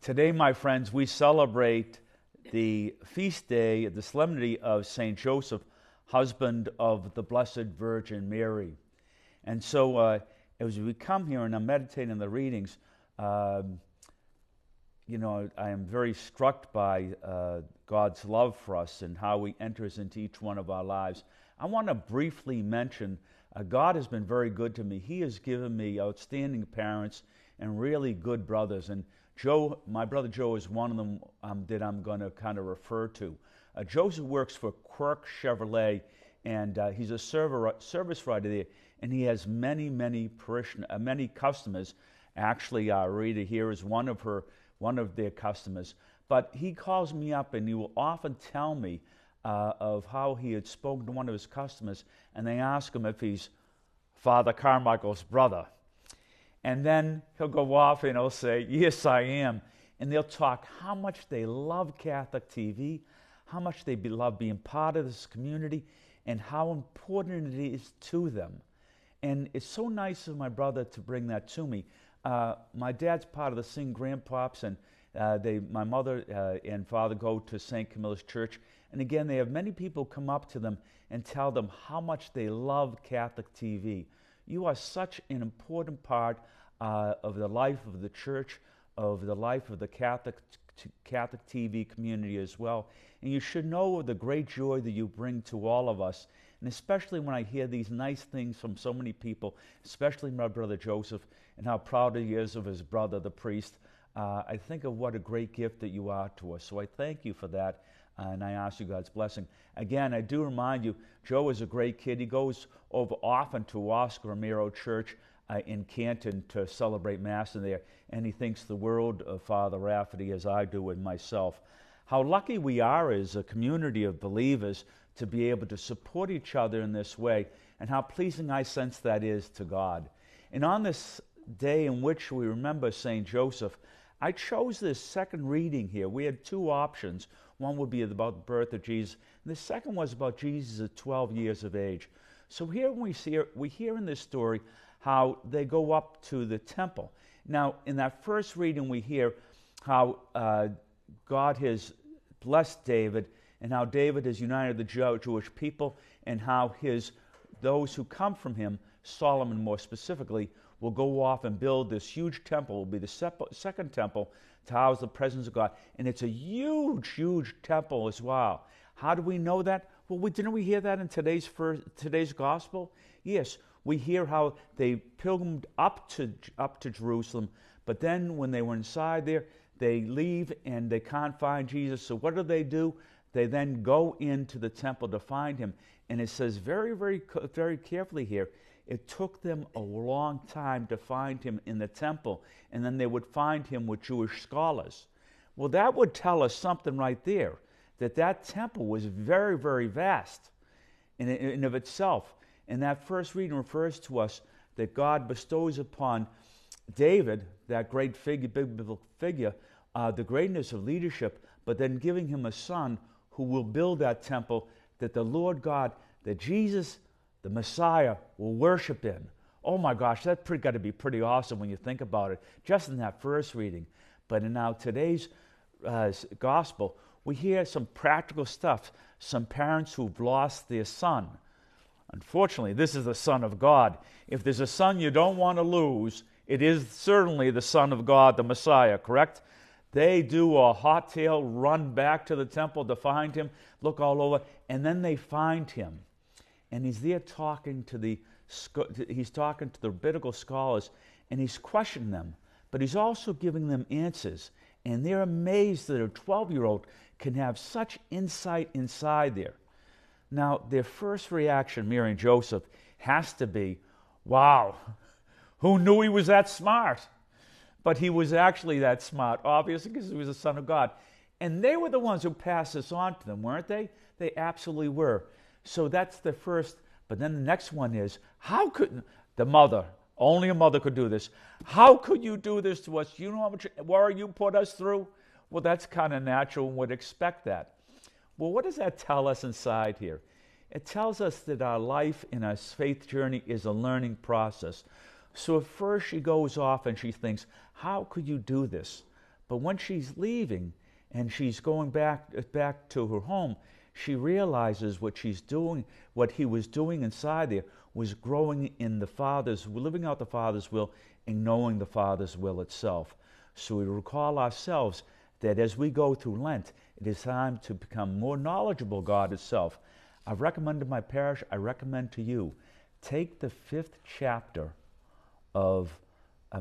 Today, my friends, we celebrate the feast day, the solemnity of St. Joseph, husband of the Blessed Virgin Mary. And so as we come here and I'm meditating on the readings, I am very struck by God's love for us and how He enters into each one of our lives. I want to briefly mention God has been very good to me. He has given me outstanding parents and really good brothers. And Joe, my brother Joe, is one of them that I'm going to kind of refer to. Joseph works for Quirk Chevrolet, and he's a service writer there, and he has many customers. Actually, Rita here is one of their customers. But he calls me up, and he will often tell me of how he had spoken to one of his customers, and they ask him if he's Father Carmichael's brother. And then he'll go off and he'll say, yes, I am. And they'll talk how much they love Catholic TV, how much they love being part of this community, and how important it is to them. And it's so nice of my brother to bring that to me. My dad's part of the Sing Grandpops, and my mother and father go to St. Camilla's Church. And again, they have many people come up to them and tell them how much they love Catholic TV. You are such an important part of the life of the church, of the life of the Catholic TV community as well. And you should know the great joy that you bring to all of us. And especially when I hear these nice things from so many people, especially my brother Joseph, and how proud he is of his brother, the priest, I think of what a great gift that you are to us. So I thank you for that. And I ask you God's blessing. Again, I do remind you, Joe is a great kid. He goes over often to Oscar Romero Church in Canton to celebrate Mass in there, and he thinks the world of Father Rafferty as I do and myself. How lucky we are as a community of believers to be able to support each other in this way, and how pleasing I sense that is to God. And on this day in which we remember St. Joseph, I chose this second reading here. We had two options. One would be about the birth of Jesus, and the second was about Jesus at 12 years of age. So here we hear in this story how they go up to the temple. Now, in that first reading, we hear how God has blessed David, and how David has united the Jewish people, and how those who come from him, Solomon more specifically, will go off and build this huge temple. It will be the second temple to house the presence of God. And it's a huge temple as well. How do we know that? Well, didn't we hear that in today's gospel? Yes, we hear how they pilgrimed up to Jerusalem, but then when they were inside there, they leave and they can't find Jesus. So what do? They then go into the temple to find him. And it says very carefully here, it took them a long time to find him in the temple, and then they would find him with Jewish scholars. Well, that would tell us something right there, that temple was very vast in of itself. And that first reading refers to us that God bestows upon David, that great biblical figure, the greatness of leadership, but then giving him a son who will build that temple that the Lord God, that Jesus, the Messiah, will worship in. Oh my gosh, that's got to be pretty awesome when you think about it, just in that first reading. But in now today's gospel, we hear some practical stuff, some parents who've lost their son. Unfortunately, this is the Son of God. If there's a son you don't want to lose, it is certainly the Son of God, the Messiah, correct? They do a hot tail run back to the temple to find him, look all over, and then they find him. And he's there talking to the rabbinical scholars, and he's questioning them, but he's also giving them answers. And they're amazed that a 12-year-old can have such insight inside there. Now, their first reaction, Mary and Joseph, has to be, wow, who knew he was that smart? But he was actually that smart, obviously, because he was the Son of God. And they were the ones who passed this on to them, weren't they? They absolutely were. So that's the first. But then the next one is, how could the mother, only a mother could do this, how could you do this to us? You know how much worry you put us through? Well, that's kind of natural and would expect that. Well, what does that tell us inside here? It tells us that our life and our faith journey is a learning process. So at first she goes off and she thinks, how could you do this? But when she's leaving and she's going back to her home, she realizes what she's doing, what he was doing inside there was growing in living out the Father's will and knowing the Father's will itself. So we recall ourselves that as we go through Lent, it is time to become more knowledgeable of God itself. I've recommended my parish, I recommend to you, take the 5th chapter of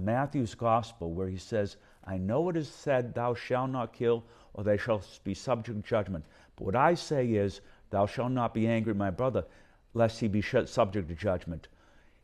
Matthew's Gospel, where he says, I know it is said, thou shalt not kill, or they shall be subject to judgment. But what I say is, thou shalt not be angry, my brother, lest he be subject to judgment.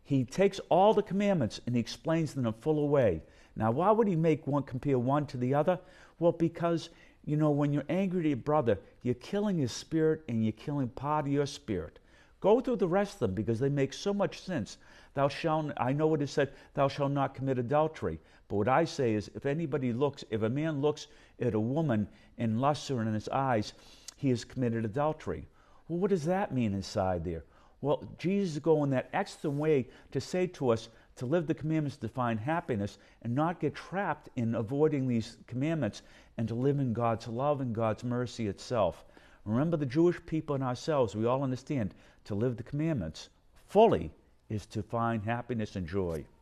He takes all the commandments and he explains them in a fuller way. Now, why would he compare one to the other? Well, because, when you're angry at your brother, you're killing his spirit and you're killing part of your spirit. Go through the rest of them because they make so much sense. I know it is said, thou shalt not commit adultery. But what I say is, if a man looks at a woman and lusts her in his eyes, he has committed adultery. Well, what does that mean inside there? Well, Jesus is going that extra way to say to us to live the commandments to find happiness and not get trapped in avoiding these commandments and to live in God's love and God's mercy itself. Remember, the Jewish people and ourselves, we all understand to live the commandments fully is to find happiness and joy.